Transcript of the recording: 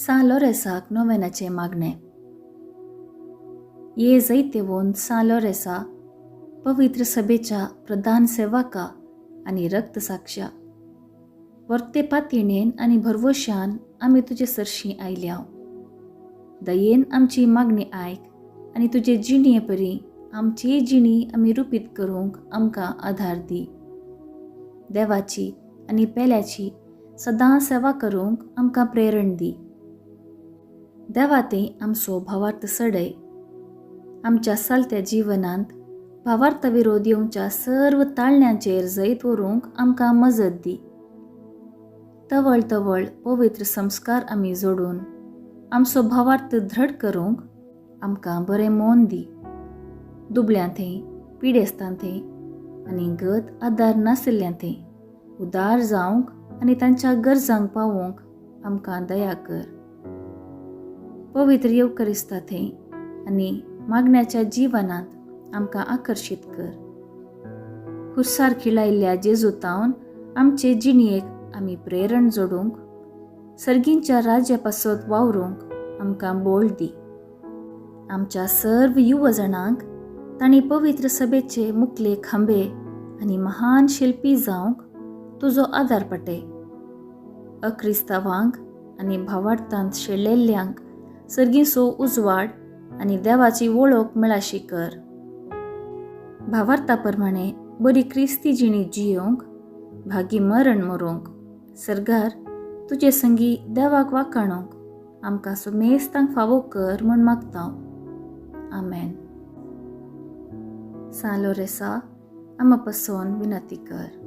San Loresaक नोवेनाचे मागणे. ये जैतेवोन San लोरेसा पवित्र सभेच्या प्रधान सेवका आणि रक्तसाक्षा वर्ते पातयेणेन आणि भरवशान आमी तुजे सरशी आयल्याव. दयेन आमची मागणी आयक आणि तुजे जिणये परी आमची जिणी आमी रुपीत करूंक आमकां आधार दी. देवाची आणि पेल्याची सदां सेवा करूंक आमकां प्रेरण दी. देवा ते आमचो भावार्थ सडय. आमच्या चलत्या जिवनांत भावार्थ विरोध येवच्या सर्व ताळण्यांचेर जैत व्हरूंक आमकां मजत दी. तवळ तवळ पवित्र संस्कार आमी जोडून आमचो भावार्थ दृढ करूंक आमकां बरें मोन दी. दुबळ्यां थंय, पिडेस्तां थंय आनी गत आदार नाशिल्ल्यां थंय उदार जावंक आनी तांच्या गरजांक पावोवंक आमकां दया कर. पवित्र येवकरिस्ता थंय आनी मागण्याच्या जिवनांत आमकां आकर्शीत कर. खुर्सार खिळायल्ल्या जेजूतावन आमचे जिणयेक आमी प्रेरण जोडूंक सर्गींच्या राज्या पासत वावरूंक आमकां बोळ दी. आमच्या सर्व युवजणांक तांणी पवित्र सभेचे मुखले खांबे आनी महान शिल्पी जावंक तुजो आदार पटय. अक्रिस्तावांक आनी भावार्थांत शेळिल्ल्यांक सर्गीचो उजवाड आनी देवाची वळख मेळाशी कर. भावार्था प्रमाणे बरी क्रिस्ती जिणी जियोंक भागी मरण मरूंक सर्गार तुजे संगी देवाक वाखाणूंक आमकां सुमेस्तांक फावो कर म्हूण मागतां. आमेन. सान लोरेसा आमा पासून विनंती कर.